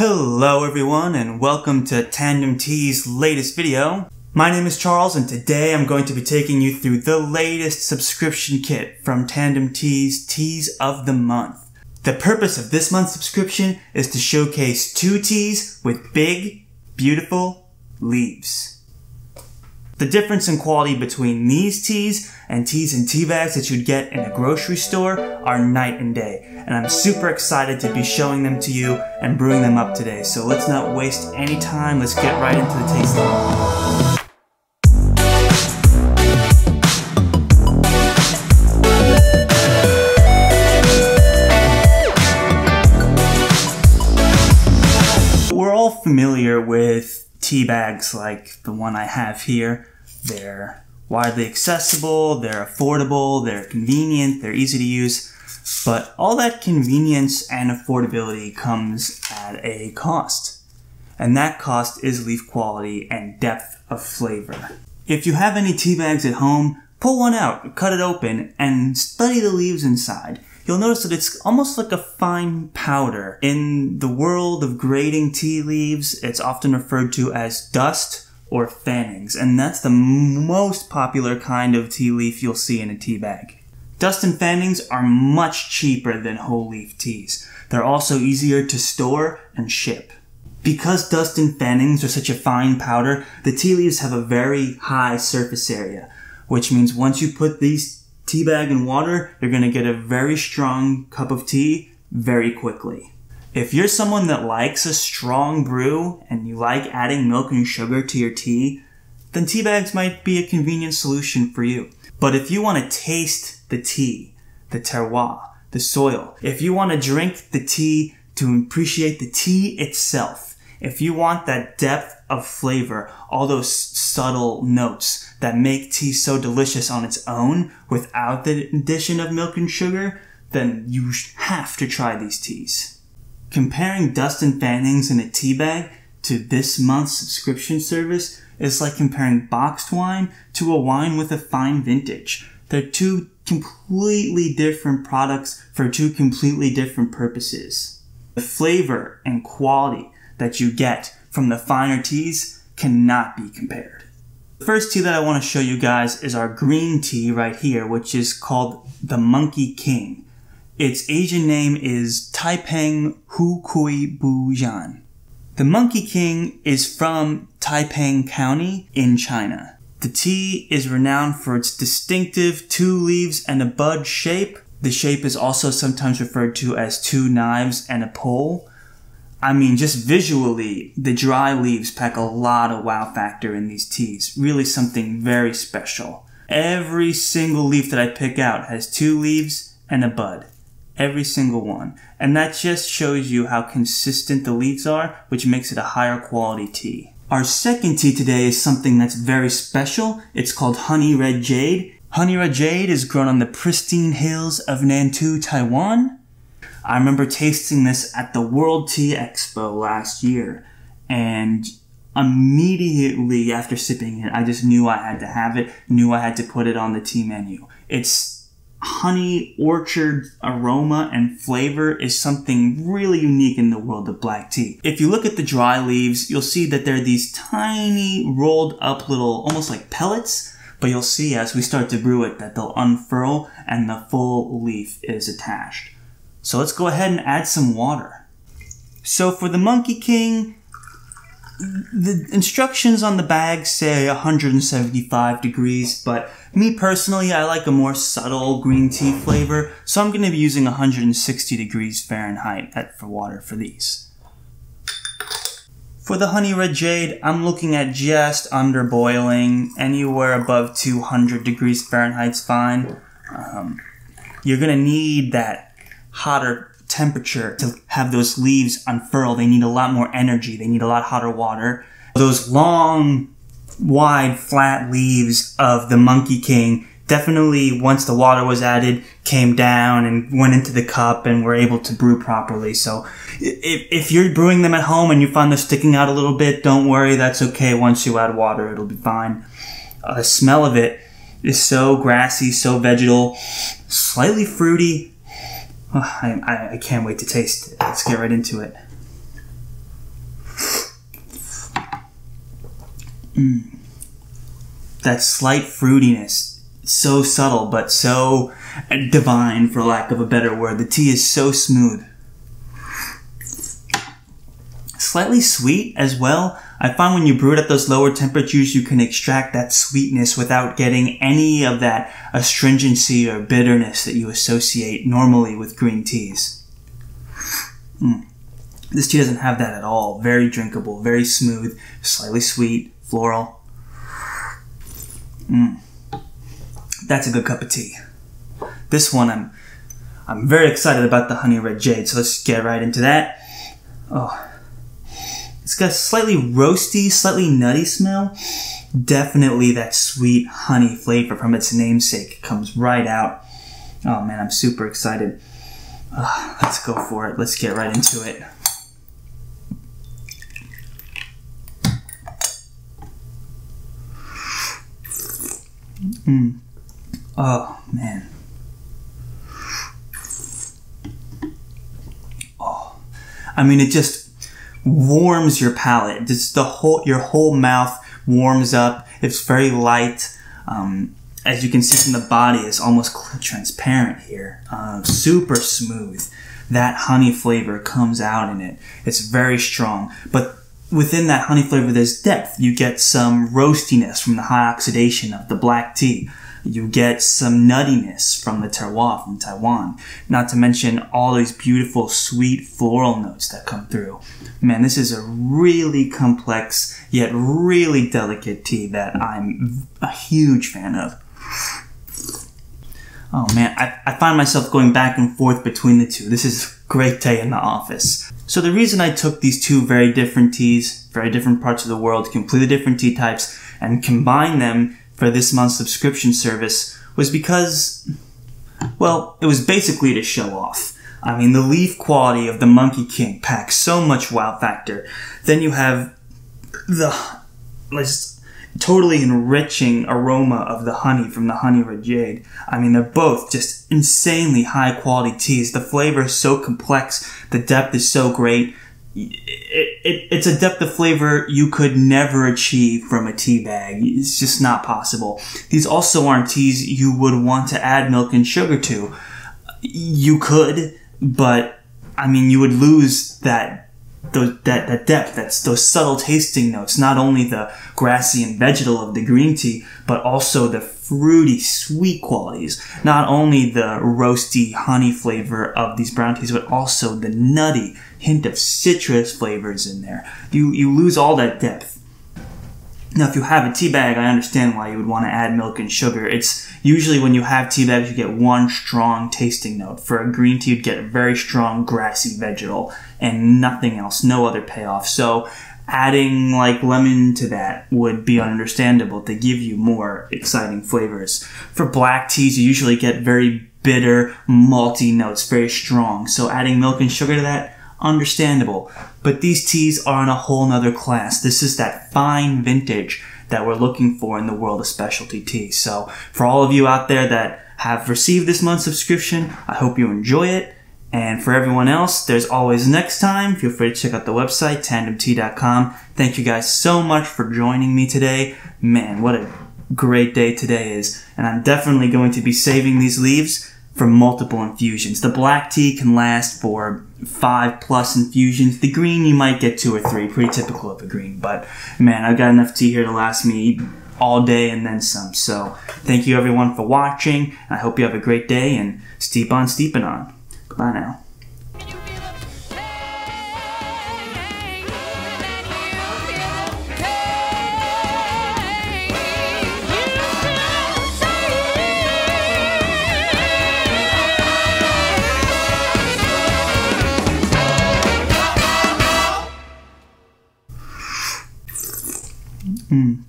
Hello everyone and welcome to Tandem Teas' latest video. My name is Charles and today I'm going to be taking you through the latest subscription kit from Tandem Teas' Teas of the Month. The purpose of this month's subscription is to showcase 2 teas with big, beautiful leaves. The difference in quality between these teas and tea bags that you'd get in a grocery store are night and day, and I'm super excited to be showing them to you and brewing them up today. So let's not waste any time, let's get right into the tasting. We're all familiar with tea bags like the one I have here. They're widely accessible, they're affordable, they're convenient, they're easy to use, but all that convenience and affordability comes at a cost. And that cost is leaf quality and depth of flavor. If you have any tea bags at home, pull one out, cut it open, and study the leaves inside. You'll notice that it's almost like a fine powder. In the world of grading tea leaves, it's often referred to as dust or fannings, and that's the most popular kind of tea leaf you'll see in a tea bag. Dust and fannings are much cheaper than whole leaf teas. They're also easier to store and ship. Because dust and fannings are such a fine powder, the tea leaves have a very high surface area, which means once you put these tea bag in water, you're going to get a very strong cup of tea very quickly. If you're someone that likes a strong brew and you like adding milk and sugar to your tea, then tea bags might be a convenient solution for you. But if you want to taste the tea, the terroir, the soil, if you want to drink the tea to appreciate the tea itself, if you want that depth of flavor, all those subtle notes that make tea so delicious on its own without the addition of milk and sugar, then you have to try these teas. Comparing dust and fannings in a tea bag to this month's subscription service is like comparing boxed wine to a wine with a fine vintage. They're 2 completely different products for 2 completely different purposes. The flavor and quality that you get from the finer teas cannot be compared. The first tea that I want to show you guys is our green tea right here, which is called the Monkey King. Its Asian name is Taiping Hu Kui Bu Yan. The Monkey King is from Taiping County in China. The tea is renowned for its distinctive 2 leaves and a bud shape. The shape is also sometimes referred to as 2 knives and a pole. I mean, just visually, the dry leaves pack a lot of wow factor in these teas. Really something very special. Every single leaf that I pick out has 2 leaves and a bud. Every single one. And that just shows you how consistent the leaves are, which makes it a higher quality tea. Our second tea today is something that's very special. It's called Honey Red Jade. Honey Red Jade is grown on the pristine hills of Nantou, Taiwan. I remember tasting this at the World Tea Expo last year, and immediately after sipping it, I just knew I had to have it, knew I had to put it on the tea menu. Its honey orchard aroma and flavor is something really unique in the world of black tea. If you look at the dry leaves, you'll see that they're these tiny rolled up little, almost like pellets, but you'll see as we start to brew it that they'll unfurl and the full leaf is attached. So let's go ahead and add some water. So for the Monkey King, the instructions on the bag say 175 degrees, but me personally, I like a more subtle green tea flavor, so I'm going to be using 160 degrees Fahrenheit for water for these. For the Honey Red Jade, I'm looking at just under boiling. Anywhere above 200 degrees Fahrenheit's fine. You're going to need that hotter temperature to have those leaves unfurl. They need a lot more energy. They need a lot hotter water. Those long, wide, flat leaves of the Monkey King definitely, once the water was added, came down and went into the cup and were able to brew properly. So if you're brewing them at home and you find them sticking out a little bit, don't worry, that's okay. Once you add water, it'll be fine. The smell of it is so grassy, so vegetal, slightly fruity. Oh, I can't wait to taste it. Let's get right into it. That slight fruitiness, so subtle but so divine, for lack of a better word. The tea is so smooth. Slightly sweet as well. I find when you brew it at those lower temperatures, you can extract that sweetness without getting any of that astringency or bitterness that you associate normally with green teas. This tea doesn't have that at all. Very drinkable, very smooth, slightly sweet, floral. That's a good cup of tea. This one, I'm very excited about the honey red jade, so let's get right into that. Oh, it's got a slightly roasty, slightly nutty smell. Definitely that sweet honey flavor from its namesake comes right out. Oh man, I'm super excited. Let's go for it. Let's get right into it. Oh man. Oh, I mean, it just warms your palate. Just your whole mouth warms up. It's very light. As you can see from the body, it's almost transparent here. Super smooth. That honey flavor comes out in it. It's very strong. But within that honey flavor, there's depth. You get some roastiness from the high oxidation of the black tea. You get some nuttiness from the terroir from Taiwan. Not to mention all these beautiful, sweet floral notes that come through. Man, this is a really complex, yet really delicate tea that I'm a huge fan of. Oh man, I find myself going back and forth between the two. This is a great day in the office. So the reason I took these two very different teas, very different parts of the world, completely different tea types, and combined them for this month's subscription service was because, well, it was basically to show off. I mean, the leaf quality of the Monkey King packs so much wow factor. Then you have the totally enriching aroma of the honey from the honey red jade. I mean, they're both just insanely high quality teas. The flavor is so complex. The depth is so great. It's a depth of flavor you could never achieve from a tea bag. It's just not possible. These also aren't teas you would want to add milk and sugar to. You could, but I mean, you would lose that depth, those subtle tasting notes, not only the grassy and vegetal of the green tea, but also the fruity, sweet qualities. Not only the roasty honey flavor of these brown teas, but also the nutty hint of citrus flavors in there. You lose all that depth. Now, if you have a tea bag, I understand why you would want to add milk and sugar. It's usually when you have tea bags, you get one strong tasting note. For a green tea, you'd get a very strong grassy vegetal and nothing else, no other payoff. So adding like lemon to that would be understandable to give you more exciting flavors. For black teas, you usually get very bitter, malty notes, very strong. So adding milk and sugar to that, understandable. But these teas are in a whole nother class. This is that fine vintage that we're looking for in the world of specialty tea. So for all of you out there that have received this month's subscription, I hope you enjoy it. And for everyone else, there's always next time. Feel free to check out the website, tandemtea.com. Thank you guys so much for joining me today. Man, what a great day today is. And I'm definitely going to be saving these leaves for multiple infusions. The black tea can last for 5+ infusions. The green, you might get 2 or 3, pretty typical of a green. But man, I've got enough tea here to last me all day and then some. So thank you everyone for watching. I hope you have a great day and steep on steeping on. Bye now. Mm.